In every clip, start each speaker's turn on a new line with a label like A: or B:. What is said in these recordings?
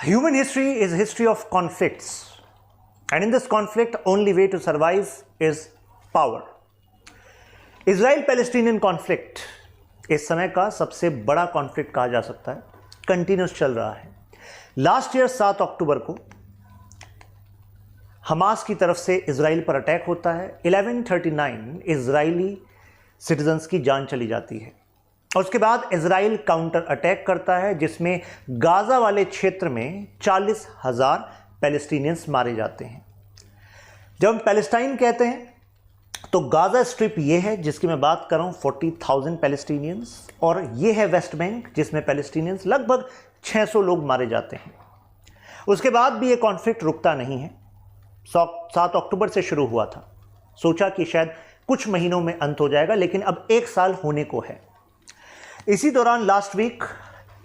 A: Human history is a history of conflicts, and in this conflict, only way to survive is power. Israel-Palestinian conflict इस समय का सबसे बड़ा conflict कहा जा सकता है, कंटिन्यूस चल रहा है। लास्ट ईयर 7 अक्टूबर को हमास की तरफ से इजराइल पर अटैक होता है। 1139 इजरायली सिटीजन्स की जान चली जाती है और उसके बाद इजराइल काउंटर अटैक करता है जिसमें गाजा वाले क्षेत्र में 40,000 पैलेस्टीनियंस मारे जाते हैं। जब हम पैलेस्टाइन कहते हैं तो गाजा स्ट्रिप ये है जिसकी मैं बात कर रहा हूँ, 40,000 पैलेस्टीनियंस, और ये है वेस्ट बैंक जिसमें पैलेस्टीनियंस लगभग 600 लोग मारे जाते हैं। उसके बाद भी ये कॉन्फ्लिक्ट रुकता नहीं है। 7 अक्टूबर से शुरू हुआ था, सोचा कि शायद कुछ महीनों में अंत हो जाएगा, लेकिन अब 1 साल होने को है। इसी दौरान लास्ट वीक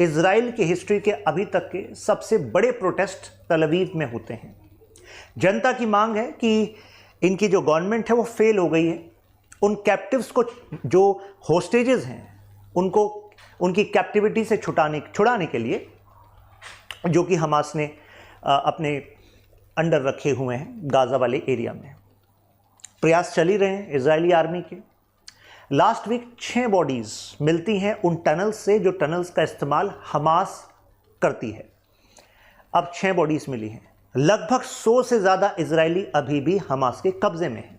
A: इजराइल की हिस्ट्री के अभी तक के सबसे बड़े प्रोटेस्ट तल अवीव में होते हैं। जनता की मांग है कि इनकी जो गवर्नमेंट है वो फेल हो गई है। उन कैप्टिव्स को, जो होस्टेजेस हैं, उनको उनकी कैप्टिविटी से छुड़ाने के लिए, जो कि हमास ने अपने अंडर रखे हुए हैं गाजा वाले एरिया में, प्रयास चल ही रहे हैं इजरायली आर्मी के। लास्ट वीक 6 बॉडीज़ मिलती हैं उन टनल्स से जो टनल्स का इस्तेमाल हमास करती है। अब 6 बॉडीज़ मिली हैं। लगभग 100 से ज़्यादा इजरायली अभी भी हमास के कब्जे में हैं।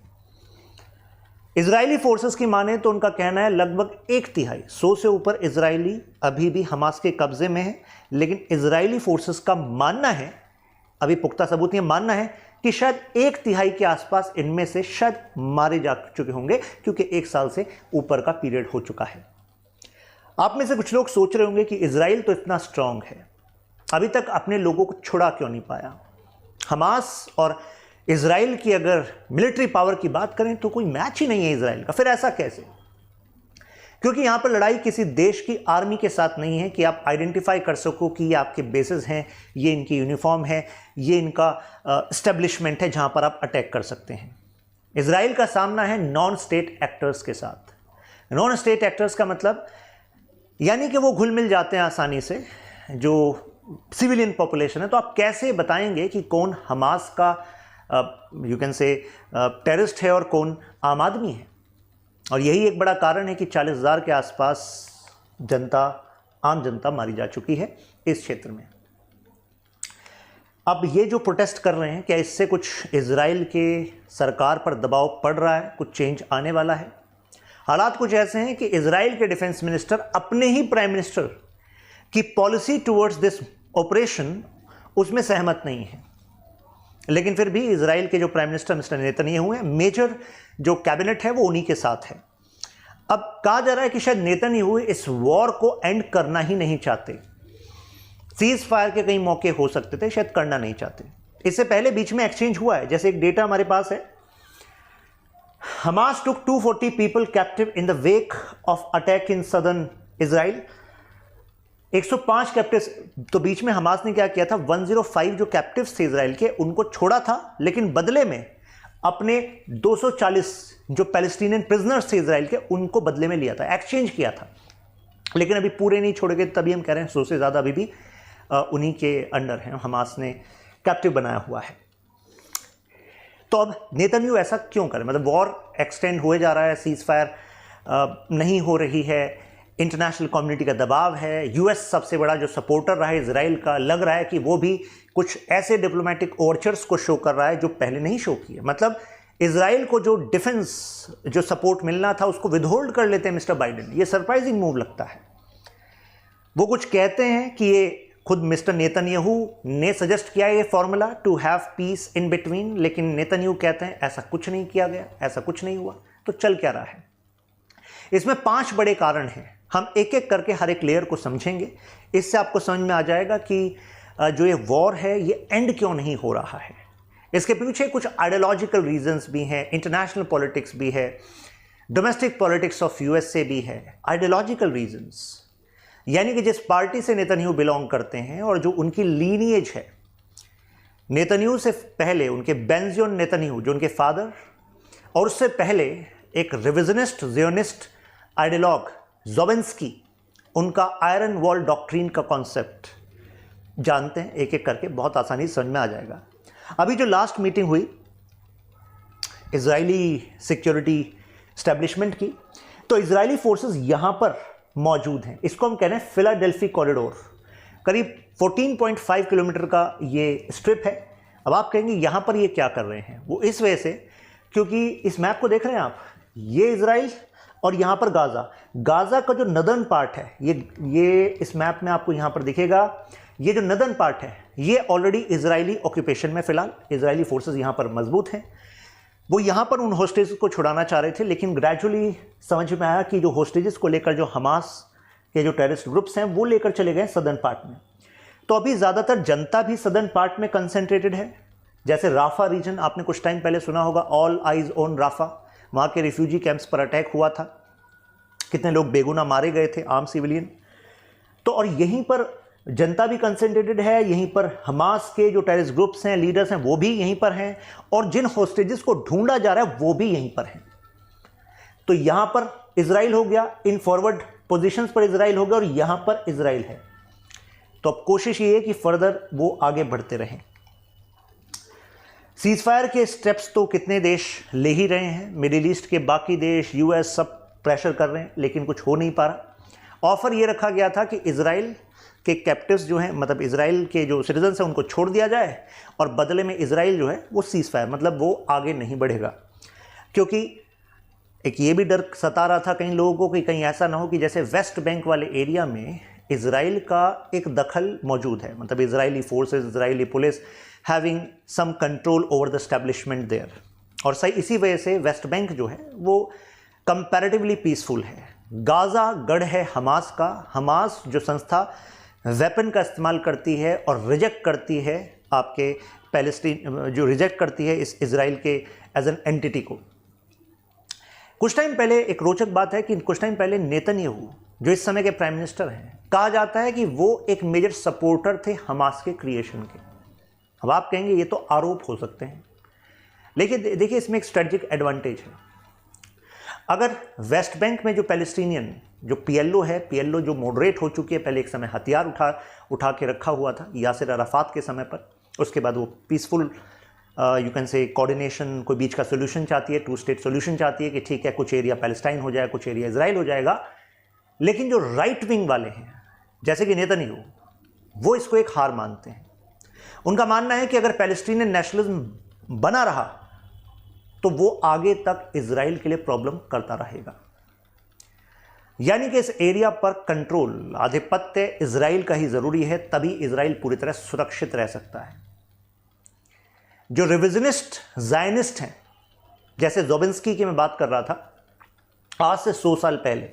A: इजरायली फोर्सेस की माने तो उनका कहना है लगभग 1/3, 100 से ऊपर इजरायली अभी भी हमास के कब्जे में हैं। लेकिन इजरायली फोर्सेस का मानना है, अभी पुख्ता सबूत नहीं, मानना है कि शायद 1/3 के आसपास इनमें से शायद मारे जा चुके होंगे, क्योंकि 1 साल से ऊपर का पीरियड हो चुका है। आप में से कुछ लोग सोच रहे होंगे कि इजराइल तो इतना स्ट्रांग है, अभी तक अपने लोगों को छुड़ा क्यों नहीं पाया। हमास और इजराइल की अगर मिलिट्री पावर की बात करें तो कोई मैच ही नहीं है इजराइल का। फिर ऐसा कैसे? क्योंकि यहां पर लड़ाई किसी देश की आर्मी के साथ नहीं है कि आप आइडेंटिफाई कर सको कि ये आपके बेसेस हैं, ये इनकी यूनिफॉर्म है, ये इनका एस्टेब्लिशमेंट है जहां पर आप अटैक कर सकते हैं। इजराइल का सामना है नॉन स्टेट एक्टर्स के साथ। नॉन स्टेट एक्टर्स का मतलब यानी कि वो घुल मिल जाते हैं आसानी से, जो सिविलियन पॉपुलेशन है। तो आप कैसे बताएंगे कि कौन हमास का यू कैन से टेररिस्ट है और कौन आम आदमी है? और यही एक बड़ा कारण है कि 40,000 के आसपास आम जनता मारी जा चुकी है इस क्षेत्र में। अब ये जो प्रोटेस्ट कर रहे हैं, क्या इससे कुछ इजराइल के सरकार पर दबाव पड़ रहा है, कुछ चेंज आने वाला है? हालात कुछ ऐसे हैं कि इजराइल के डिफेंस मिनिस्टर अपने ही प्राइम मिनिस्टर की पॉलिसी टुवर्ड्स दिस ऑपरेशन उसमें सहमत नहीं है। लेकिन फिर भी इजराइल के जो प्राइम मिनिस्टर मिस्टर नेतन्याहू हैं, मेजर जो कैबिनेट है वो उन्हीं के साथ है। अब कहा जा रहा है कि शायद नेतन्याहू इस वॉर को एंड करना ही नहीं चाहते। सीज फायर के कई मौके हो सकते थे, शायद करना नहीं चाहते। इससे पहले बीच में एक्सचेंज हुआ है। जैसे एक डेटा हमारे पास है, Hamas took 240 people captive in the wake of attack in southern Israel. 105 captives. तो बीच में हमास ने क्या किया था, 105 जो कैप्टिव्स थे इजराइल के उनको छोड़ा था, लेकिन बदले में अपने 240 जो पैलेस्टीनियन प्रिजनर्स थे इजराइल के उनको बदले में लिया था, एक्सचेंज किया था। लेकिन अभी पूरे नहीं छोड़े गए, तभी हम कह रहे हैं 100 से ज़्यादा अभी भी उन्हीं के अंडर हैं, हमास ने कैप्टिव बनाया हुआ है। तो अब नेतन्याहू ऐसा क्यों करे? मतलब वॉर एक्सटेंड हुए जा रहा है, सीज फायर नहीं हो रही है, इंटरनेशनल कम्युनिटी का दबाव है, यूएस सबसे बड़ा जो सपोर्टर रहा है इजराइल का, लग रहा है कि वो भी कुछ ऐसे डिप्लोमेटिक ओवरचर्स को शो कर रहा है जो पहले नहीं शो किए। मतलब इजराइल को जो डिफेंस जो सपोर्ट मिलना था उसको विदहोल्ड कर लेते हैं मिस्टर बाइडेन। ये सरप्राइजिंग मूव लगता है। वो कुछ कहते हैं कि ये खुद मिस्टर नेतन्याहू ने सजेस्ट किया ये formula to have peace in between, लेकिन नेतन्याहू कहते हैं ऐसा कुछ नहीं किया गया, ऐसा कुछ नहीं हुआ। तो चल क्या रहा है? इसमें 5 बड़े कारण हैं। हम एक एक करके हर एक लेयर को समझेंगे। इससे आपको समझ में आ जाएगा कि जो ये वॉर है ये एंड क्यों नहीं हो रहा है। इसके पीछे कुछ आइडियोलॉजिकल रीजंस भी हैं, इंटरनेशनल पॉलिटिक्स भी है, डोमेस्टिक पॉलिटिक्स ऑफ यूएसए भी है। आइडियोलॉजिकल रीजंस यानी कि जिस पार्टी से नेतन्याहू बिलोंग करते हैं और जो उनकी लीनिएज है। नेतन्याहू से पहले उनके बेंजियोन नेतन्याहू जो उनके फादर, और उससे पहले एक रिविजनिस्ट जियोनिस्ट आइडियोलॉग ज़ोबिन्स्की, उनका आयरन वॉल डॉक्ट्रीन का कॉन्सेप्ट जानते हैं एक एक करके, बहुत आसानी से समझ में आ जाएगा। अभी जो लास्ट मीटिंग हुई इजरायली सिक्योरिटी एस्टेब्लिशमेंट की, तो इजरायली फोर्सेस यहां पर मौजूद हैं। इसको हम कह रहे हैं फिलाडेल्फी कॉरिडोर, करीब 14.5 किलोमीटर का ये स्ट्रिप है। अब आप कहेंगे यहां पर ये क्या कर रहे हैं, वो इस वजह से क्योंकि इस मैप को देख रहे हैं आप, ये इजराइल और यहां पर गाजा का जो नदर्न पार्ट है, ये इस मैप में आपको यहां पर दिखेगा, ये जो नदर्न पार्ट है ये ऑलरेडी इजरायली ऑक्यूपेशन में, फिलहाल इजरायली फोर्सेस यहां पर मजबूत हैं। वो यहाँ पर उन होस्टेजेस को छुड़ाना चाह रहे थे, लेकिन ग्रेजुअली समझ में आया कि जो होस्टेजेस को लेकर जो हमास के जो टेररिस्ट ग्रुप्स हैं वो लेकर चले गए सदर्न पार्ट में। तो अभी ज़्यादातर जनता भी सदर्न पार्ट में कंसंट्रेटेड है। जैसे राफा रीजन आपने कुछ टाइम पहले सुना होगा, ऑल आइज ऑन राफा, वहाँ के रिफ्यूजी कैंप्स पर अटैक हुआ था, कितने लोग बेगुनाह मारे गए थे, आम सिविलियन। तो और यहीं पर जनता भी कंसंट्रेटेड है, यहीं पर हमास के जो टेररिस्ट ग्रुप्स हैं, लीडर्स हैं, वो भी यहीं पर हैं, और जिन होस्टेजेस को ढूंढा जा रहा है वो भी यहीं पर हैं। तो यहां पर इजराइल हो गया, इन फॉरवर्ड पोजीशंस पर इजराइल हो गया, और यहां पर इजराइल है। तो अब कोशिश ये है कि फर्दर वो आगे बढ़ते रहें। सीजफायर के स्टेप्स तो कितने देश ले ही रहे हैं, मिडिल ईस्ट के बाकी देश, यूएस, सब प्रेशर कर रहे हैं, लेकिन कुछ हो नहीं पा रहा। ऑफर ये रखा गया था कि इजराइल के कैप्टिव्स जो हैं, मतलब इजराइल के जो सिटीजन्स हैं उनको छोड़ दिया जाए, और बदले में इजराइल जो है वो सीजफायर, मतलब वो आगे नहीं बढ़ेगा। क्योंकि एक ये भी डर सता रहा था कई लोगों को कि कहीं ऐसा ना हो कि जैसे वेस्ट बैंक वाले एरिया में इजराइल का एक दखल मौजूद है, मतलब Israeli forces, Israeli police having some control over the establishment there, और सही इसी वजह से वेस्ट बैंक जो है वो कंपैरेटिवली पीसफुल है। गाजा गढ़ है हमास का। हमास जो संस्था वेपन का इस्तेमाल करती है और रिजेक्ट करती है आपके पैलेस्टीन, जो रिजेक्ट करती है इस इजराइल के एज एन एंटिटी को। कुछ टाइम पहले एक रोचक बात है कि कुछ टाइम पहले नेतन्याहू जो इस समय के प्राइम मिनिस्टर हैं, कहा जाता है कि वो एक मेजर सपोर्टर थे हमास के क्रिएशन के। अब आप कहेंगे ये तो आरोप हो सकते हैं, लेकिन देखिए इसमें एक स्ट्रेटेजिक एडवांटेज है। अगर वेस्ट बैंक में जो पैलेस्टीनियन जो पीएलओ है, पीएलओ जो मॉडरेट हो चुकी है, पहले एक समय हथियार उठा के रखा हुआ था यासिर अराफात के समय पर, उसके बाद वो peaceful you can say coordination, कोई बीच का सोल्यूशन चाहती है, 2 स्टेट सोल्यूशन चाहती है कि ठीक है कुछ एरिया पैलेस्टाइन हो जाए, कुछ एरिया इजराइल हो जाएगा। लेकिन जो राइट विंग वाले हैं जैसे कि नेतन्याहू, वो इसको एक हार मानते हैं। उनका मानना है कि अगर पैलेस्टीनियन नेशनलिज्म बना रहा तो वो आगे तक इजराइल के लिए प्रॉब्लम करता रहेगा। यानी कि इस एरिया पर कंट्रोल, आधिपत्य इजराइल का ही जरूरी है, तभी इजराइल पूरी तरह सुरक्षित रह सकता है। जो रिविजनिस्ट जायनिस्ट हैं, जैसे ज़ोबिन्स्की की मैं बात कर रहा था, आज से 100 साल पहले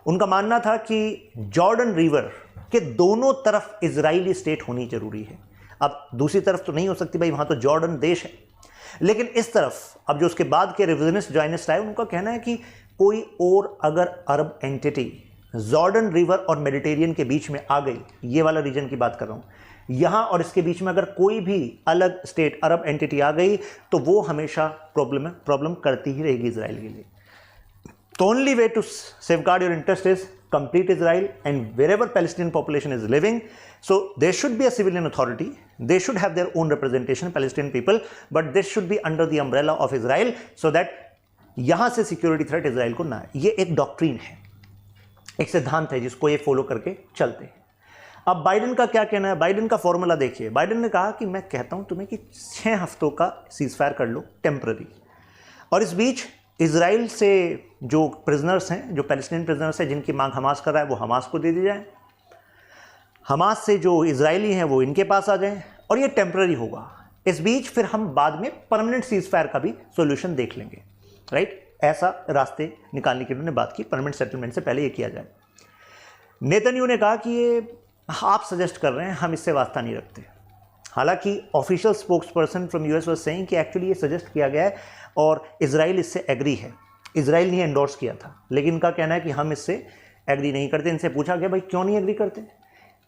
A: उनका मानना था कि जॉर्डन रिवर के दोनों तरफ इजरायली स्टेट होनी जरूरी है। अब दूसरी तरफ तो नहीं हो सकती भाई, वहां तो जॉर्डन देश है, लेकिन इस तरफ अब जो उसके बाद के रिविजनिस्ट जायनिस्ट आए, उनका कहना है कि कोई और अगर अरब एंटिटी जॉर्डन रिवर और मेडिटेरियन के बीच में आ गई, ये वाला रीजन की बात कर रहा हूं, यहां और इसके बीच में अगर कोई भी अलग स्टेट अरब एंटिटी आ गई तो वो हमेशा प्रॉब्लम करती ही रहेगी इजराइल के लिए। तो only way to safeguard your interest is complete Israel, and wherever Palestinian population is living, so there should be a civilian authority, they should have their own representation, Palestinian people, but this should be under the umbrella of Israel, so that यहां से security threat Israel को ना आए। ये एक doctrine है, एक सिद्धांत है जिसको ये फॉलो करके चलते हैं। अब बाइडेन का क्या कहना है? बाइडेन का फॉर्मूला देखिए। बाइडेन ने कहा कि मैं कहता हूं तुम्हें कि 6 हफ्तों का सीजफायर कर लो टेम्पररी, और इस बीच इजराइल से जो प्रिजनर्स हैं, जो पैलेस्टीनियन प्रिजनर्स हैं जिनकी मांग हमास कर रहा है, वो हमास को दे दी जाए। हमास से जो इजरायली हैं वो इनके पास आ जाएं, और ये टेम्पररी होगा। इस बीच फिर हम बाद में परमानेंट सीजफायर का भी सॉल्यूशन देख लेंगे, राइट? ऐसा रास्ते निकालने की उन्होंने बात की, परमानेंट सेटलमेंट से पहले ये किया जाए। नेतन्याहू ने कहा कि ये आप सजेस्ट कर रहे हैं, हम इससे वास्ता नहीं रखते। हालांकि official spokes person from US was saying कि एक्चुअली ये सजेस्ट किया गया है और इजराइल इससे एग्री है, इजराइल ने एंडोर्स किया था, लेकिन इनका कहना है कि हम इससे एग्री नहीं करते। इनसे पूछा गया भाई क्यों नहीं एग्री करते,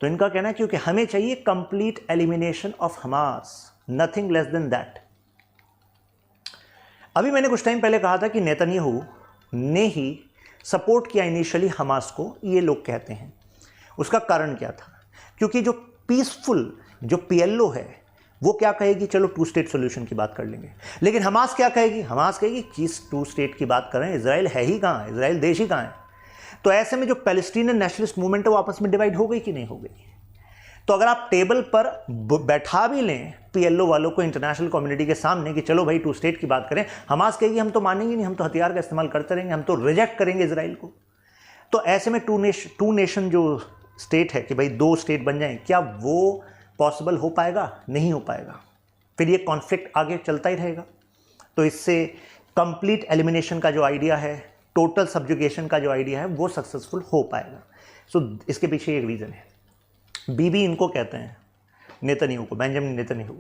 A: तो इनका कहना है क्योंकि हमें चाहिए complete elimination of Hamas, nothing less than that. अभी मैंने कुछ टाइम पहले कहा था कि नेतन्याहू ने ही सपोर्ट किया इनिशियली हमास को, ये लोग कहते हैं। उसका कारण क्या था? क्योंकि जो पीसफुल जो पीएलओ है वो क्या कहेगी, चलो टू स्टेट सोल्यूशन की बात कर लेंगे। लेकिन हमास क्या कहेगी, हमास कहेगी किस टू स्टेट की बात कर रहे हैं, इजराइल है ही कहाँ, इजराइल देश ही कहाँ है। तो ऐसे में जो पैलेस्टीनियन नेशनलिस्ट मूवमेंट है वो आपस में डिवाइड हो गई कि नहीं हो गई। तो अगर आप टेबल पर बैठा भी लें पीएलओ वालों को इंटरनेशनल कम्युनिटी के सामने कि चलो भाई टू स्टेट की बात करें, हमास कहेगी हम तो मानेंगे नहीं, हम तो हथियार का इस्तेमाल करते रहेंगे, हम तो रिजेक्ट करेंगे इजराइल को। तो ऐसे में टू नेशन जो स्टेट है कि भाई दो स्टेट बन जाएं, क्या वो पॉसिबल हो पाएगा, नहीं हो पाएगा। फिर ये कॉन्फ्लिक्ट आगे चलता ही रहेगा। तो इससे कंप्लीट एलिमिनेशन का जो आइडिया है, टोटल सब्जुगेशन का जो आइडिया है, वो सक्सेसफुल हो पाएगा। सो इसके पीछे एक रीज़न है। बीबी इनको कहते हैं, नेतन्याहू को, बेंजामिन नेतन्याहू।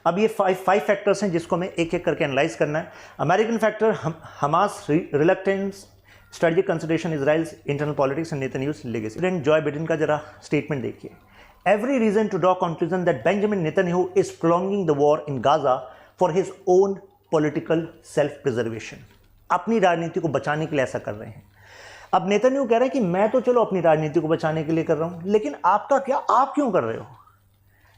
A: अब ये फाइव फैक्टर्स हैं जिसको मैं एक एक करके एनालाइज करना है। American factor, Hamas reluctance, strategic consideration, Israel's internal politics and Netanyahu's legacy. President Joe Biden का जरा स्टेटमेंट देखिए। Every reason to draw conclusion that Benjamin Netanyahu is prolonging the war in Gaza for his own political self preservation. अपनी राजनीति को बचाने के लिए ऐसा कर रहे हैं। अब नेतन्याहू कह रहे हैं कि मैं तो चलो अपनी राजनीति को बचाने के लिए कर रहा हूं, लेकिन आपका क्या, आप क्यों कर रहे हो?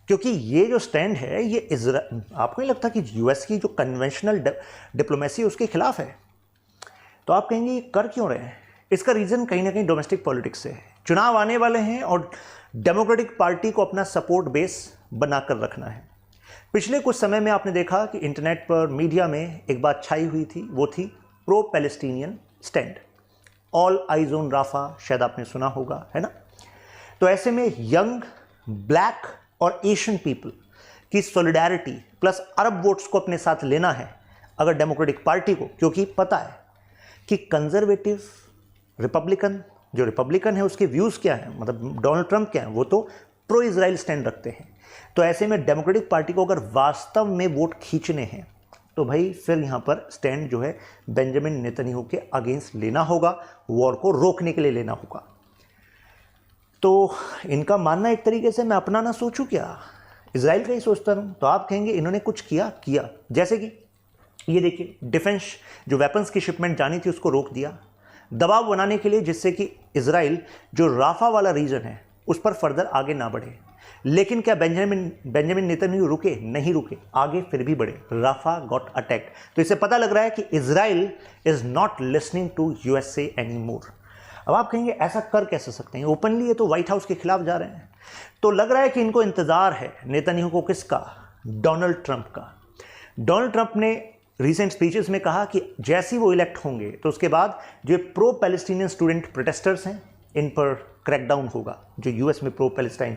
A: क्योंकि ये जो स्टैंड है ये आपको नहीं लगता कि यूएस की जो कन्वेंशनल डिप्लोमेसी उसके खिलाफ है? तो आप कहेंगे ये कर क्यों रहे हैं? इसका रीज़न कहीं ना कहीं डोमेस्टिक पॉलिटिक्स से है। चुनाव आने वाले हैं और डेमोक्रेटिक पार्टी को अपना सपोर्ट बेस बनाकर रखना है। पिछले कुछ समय में आपने देखा कि इंटरनेट पर, मीडिया में एक बात छाई हुई थी, वो थी pro Palestinian stand, all eyes on Rafah, शायद आपने सुना होगा, है ना। तो ऐसे में यंग, ब्लैक और एशियन पीपल की सॉलिडारिटी प्लस अरब वोट्स को अपने साथ लेना है अगर डेमोक्रेटिक पार्टी को, क्योंकि पता है कि कंजर्वेटिव रिपब्लिकन, जो रिपब्लिकन है उसके व्यूज़ क्या हैं, मतलब डोनाल्ड ट्रंप क्या है, वो तो प्रो इजराइल स्टैंड रखते हैं। तो ऐसे में डेमोक्रेटिक पार्टी को अगर वास्तव में वोट खींचने हैं तो भाई फिर यहाँ पर स्टैंड जो है बेंजामिन नेतन्याहू के अगेंस्ट लेना होगा, वॉर को रोकने के लिए लेना होगा। तो इनका मानना एक तरीके से मैं अपना ना सोचूं क्या, इजराइल का ही सोचता रहूं। तो आप कहेंगे इन्होंने कुछ किया, जैसे कि ये देखिए, डिफेंस जो वेपन्स की शिपमेंट जानी थी उसको रोक दिया, दबाव बनाने के लिए, जिससे कि इजराइल जो राफा वाला रीजन है उस पर फर्दर आगे ना बढ़े। लेकिन क्या बेंजामिन नेतन्याहू रुके? नहीं रुके, आगे फिर भी बढ़े। Rafah got attacked. तो इससे पता लग रहा है कि Israel is not listening to USA any more. अब आप कहेंगे ऐसा कर कैसे सकते हैं, ओपनली ये तो व्हाइट हाउस के खिलाफ जा रहे हैं। तो लग रहा है कि इनको इंतजार है नेतन्याहू को, किसका? डोनाल्ड ट्रंप का। डोनाल्ड ट्रंप ने रिसेंट स्पीचेस में कहा कि जैसे ही वो इलेक्ट होंगे तो उसके बाद जो प्रो पैलेस्टीनियन स्टूडेंट प्रोटेस्टर्स हैं इन पर क्रैकडाउन होगा, जो यूएस में प्रो पैलेस्टाइन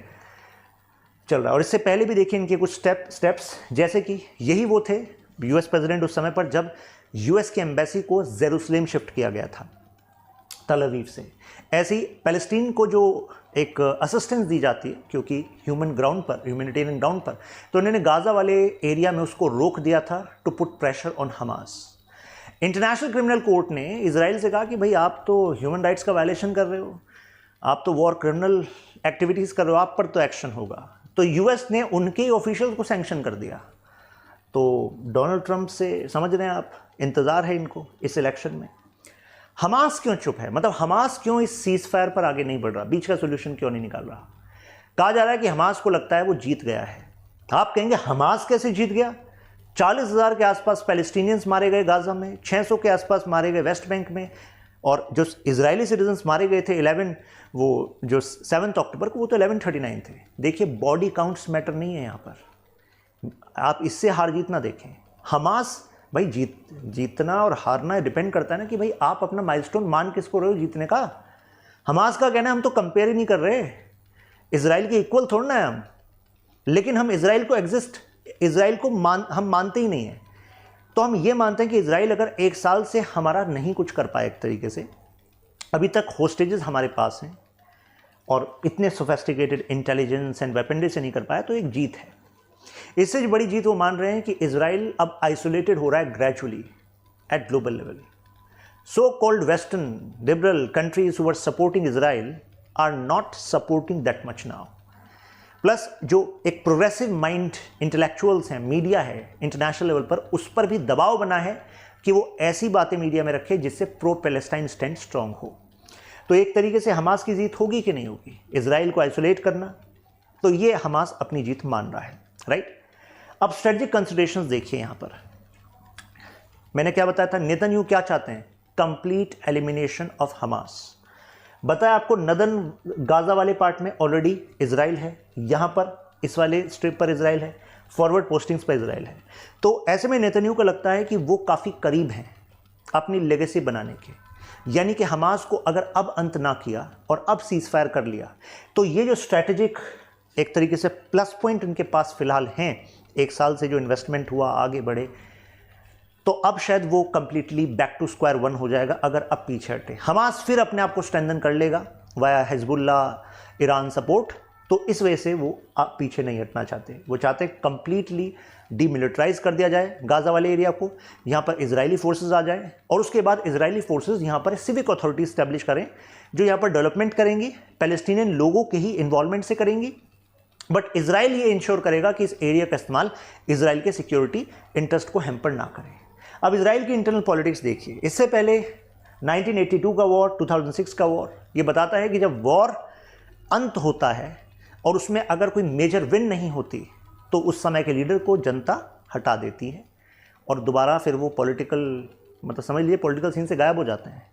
A: चल रहा है। और इससे पहले भी देखिए इनके कुछ स्टेप्स, जैसे कि यही वो थे यूएस प्रेसिडेंट उस समय पर जब यूएस की एम्बेसी को जेरूसलेम शिफ्ट किया गया था तल अवीव से। ऐसे ही पैलेस्टीन को जो एक असिस्टेंस दी जाती है, क्योंकि ह्यूमैनिटेरियन ग्राउंड पर, तो उन्होंने गाजा वाले एरिया में उसको रोक दिया था to put pressure on Hamas. International Criminal Court ने इजराइल से कहा कि भाई आप तो ह्यूमन राइट्स का वायलेशन कर रहे हो, आप तो वॉर क्रिमिनल एक्टिविटीज़ कर रहे हो, आप पर तो एक्शन होगा। तो यूएस ने उनके ऑफिशियल को सैंक्शन कर दिया। तो डोनाल्ड ट्रंप से समझ रहे हैं आप, इंतज़ार है इनको इस इलेक्शन में। हमास क्यों चुप है, मतलब हमास क्यों इस सीज फायर पर आगे नहीं बढ़ रहा, बीच का सोल्यूशन क्यों नहीं निकाल रहा? कहा जा रहा है कि हमास को लगता है वो जीत गया है। आप कहेंगे हमास कैसे जीत गया? 40,000 के आसपास पैलेस्टीनियंस मारे गए गाजा में, 600 के आसपास मारे गए वेस्ट बैंक में, और जो इजरायली सिटीजन्स मारे गए थे 7 अक्टूबर को, वो तो 1139 थे। देखिए बॉडी काउंट्स मैटर नहीं है यहाँ पर, आप इससे हार जीत ना देखें। हमास भाई जीतना और हारना डिपेंड करता है ना कि भाई आप अपना माइलस्टोन मान किसको रहे हो जीतने का। हमास का कहना है हम तो कंपेयर ही नहीं कर रहे, इजराइल के इक्वल थोड़ा ना है हम, लेकिन हम इजराइल को हम मानते ही नहीं हैं। तो हम ये मानते हैं कि इजराइल अगर 1 साल से हमारा नहीं कुछ कर पाए, एक तरीके से अभी तक होस्टेजेस हमारे पास हैं और इतने सोफेस्टिकेटेड इंटेलिजेंस एंड वेपनरी से नहीं कर पाया, तो एक जीत है। इससे बड़ी जीत वो मान रहे हैं कि इजराइल अब आइसोलेटेड हो रहा है gradually at global level. So called western liberal countries who are supporting Israel are not supporting that much now. Plus जो एक प्रोग्रेसिव माइंड इंटेलेक्चुअल्स हैं, मीडिया है इंटरनेशनल लेवल पर, उस पर भी दबाव बना है कि वो ऐसी बातें मीडिया में रखे जिससे प्रो पैलेस्टाइन स्टैंड स्ट्रांग हो। तो एक तरीके से हमास की जीत होगी कि नहीं होगी? इजराइल को आइसोलेट करना, तो ये हमास अपनी जीत मान रहा है, राइट। अब स्ट्रेटेजिक कंसिडरेशंस देखिए यहां पर। मैंने क्या बताया था, नेतन्याहू क्या चाहते हैं, कंप्लीट एलिमिनेशन ऑफ हमास। बताया आपको नदन गाजा वाले पार्ट में ऑलरेडी इजराइल है, यहां पर इस वाले स्ट्रिप पर इजराइल है, फॉरवर्ड पोस्टिंग्स पर इजराइल है। तो ऐसे में नेतन्याहू को लगता है कि वो काफ़ी करीब हैं अपनी लेगेसी बनाने के, यानी कि हमास को अगर अब अंत ना किया और अब सीज फायर कर लिया तो ये जो स्ट्रैटेजिक एक तरीके से प्लस पॉइंट इनके पास फिलहाल हैं, एक साल से जो इन्वेस्टमेंट हुआ आगे बढ़े, तो अब शायद वो completely back to square one हो जाएगा अगर अब पीछे हटे। हमास फिर अपने आप को स्ट्रेंथन कर लेगा वाया हिजबुल्ला, ईरान सपोर्ट। तो इस वजह से वो आप पीछे नहीं हटना चाहते, वो चाहते कंप्लीटली डीमिलिटराइज कर दिया जाए गाजा वाले एरिया को, यहाँ पर इजरायली फोर्सेस आ जाए और उसके बाद इजरायली फोर्सेस यहाँ पर सिविक अथॉरिटी स्टैब्लिश करें जो यहाँ पर डेवलपमेंट करेंगी, पैलेस्टीनियन लोगों के ही इन्वॉल्वमेंट से करेंगी। बट इजराइल ये इंश्योर करेगा कि इस एरिया का इस्तेमाल इजराइल के सिक्योरिटी इंटरेस्ट को हैम्पर ना करे। अब इजराइल की इंटरनल पॉलिटिक्स देखिए, इससे पहले 1982 का वॉर, 2006 का वॉर, ये बताता है कि जब वॉर अंत होता है और उसमें अगर कोई मेजर विन नहीं होती तो उस समय के लीडर को जनता हटा देती है और दोबारा फिर वो पॉलिटिकल, मतलब समझ लीजिए पॉलिटिकल सीन से गायब हो जाते हैं।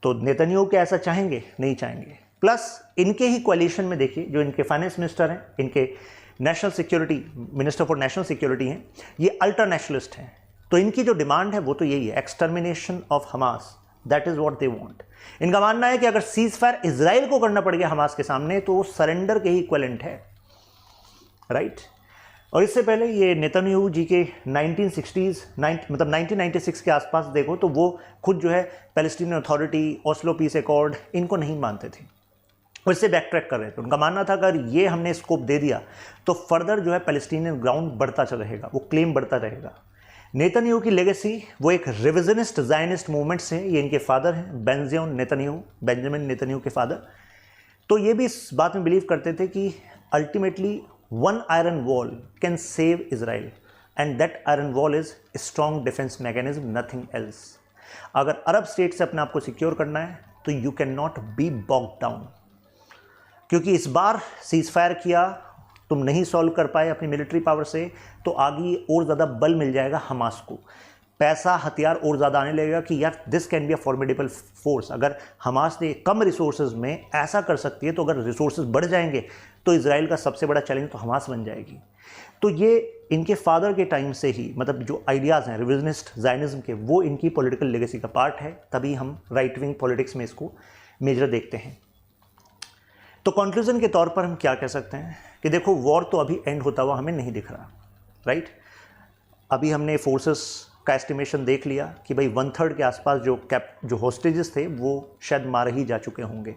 A: तो नेतन्याहू क्या ऐसा चाहेंगे? नहीं चाहेंगे। प्लस इनके ही कोalition में देखिए जो इनके फाइनेंस मिनिस्टर हैं, इनके national security minister for national security हैं, ये अल्ट्रा नेशनलिस्ट हैं। तो इनकी जो डिमांड है वो तो यही है, extermination of Hamas, that is what they want. इनका मानना है कि अगर सीज फायर इजराइल को करना पड़ गया हमास के सामने तो वो सरेंडर के ही इक्विवेलेंट है, राइट। और इससे पहले ये नेतन्याहू जी के 1960s मतलब 1996 के आसपास देखो तो वो खुद जो है Palestinian Authority, Oslo Peace Accord, इनको नहीं मानते थे और इससे बैक ट्रैक कर रहे थे। उनका मानना था अगर ये हमने स्कोप दे दिया तो फर्दर जो है पैलेस्टीनियन ग्राउंड बढ़ता चल रहेगा, वो क्लेम बढ़ता रहेगा। नेतन्याहू की लेगेसी वो एक रिविजनिस्ट जायनिस्ट मूवमेंट से, ये इनके फादर हैं बेंजामिन नेतन्याहू के फादर। तो ये भी इस बात में बिलीव करते थे कि ultimately one iron wall can save Israel and that iron wall is strong defence mechanism, nothing else. अगर अरब स्टेट से अपने आप को सिक्योर करना है तो you can not be boxed down, क्योंकि इस बार सीज फायर किया, तुम नहीं सॉल्व कर पाए अपनी मिलिट्री पावर से, तो आगे और ज़्यादा बल मिल जाएगा हमास को, पैसा हथियार और ज़्यादा आने लगेगा कि यार this can be a formidable force. अगर हमास ने कम रिसोर्सेज में ऐसा कर सकती है तो अगर रिसोर्सेज बढ़ जाएंगे तो इजराइल का सबसे बड़ा चैलेंज तो हमास बन जाएगी। तो ये इनके फादर के टाइम से ही, मतलब जो आइडियाज़ हैं रिविजनिस्ट जायनिज्म के, वो इनकी पॉलिटिकल लेगेसी का पार्ट है। तभी हम राइट विंग पॉलिटिक्स में इसको मेजर देखते हैं। तो कंक्लूजन के तौर पर हम क्या कह सकते हैं कि देखो वॉर तो अभी एंड होता हुआ हमें नहीं दिख रहा, राइट। अभी हमने फोर्सेस का एस्टिमेशन देख लिया कि भाई 1/3 के आसपास जो होस्टेजेस थे वो शायद मारे ही जा चुके होंगे।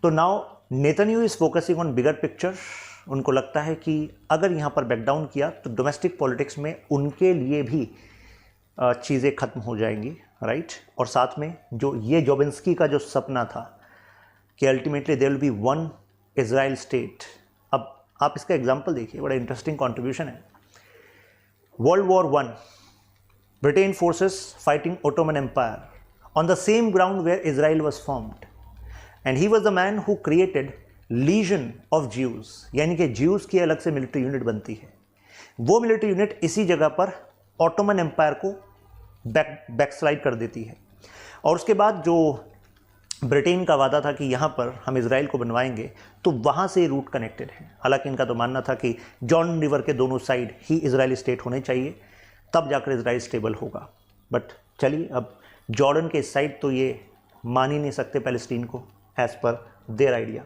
A: तो now Netanyahu is focusing on bigger picture. उनको लगता है कि अगर यहाँ पर बैकडाउन किया तो डोमेस्टिक पॉलिटिक्स में उनके लिए भी चीज़ें खत्म हो जाएंगी, राइट। और साथ में जो ये जोबिन्स्की का जो सपना था कि ultimately there will be one Israel state. अब आप इसका एग्जांपल देखिए, बड़ा इंटरेस्टिंग कंट्रीब्यूशन है। World war I, Britain forces fighting Ottoman Empire on the same ground where Israel was formed and he was the man who created legion of Jews, यानी कि Jews की अलग से मिलिट्री यूनिट बनती है। वो military unit इसी जगह पर ओटोमन एम्पायर को बैकस्लाइड कर देती है। और उसके बाद जो ब्रिटेन का वादा था कि यहाँ पर हम इजराइल को बनवाएंगे, तो वहाँ से रूट कनेक्टेड है। हालांकि इनका तो मानना था कि जॉर्डन रिवर के दोनों साइड ही इजरायली स्टेट होने चाहिए, तब जाकर इजराइल स्टेबल होगा। बट चलिए, अब जॉर्डन के इस साइड तो ये मान ही नहीं सकते पैलेस्टीन को एज़ पर देयर आइडिया।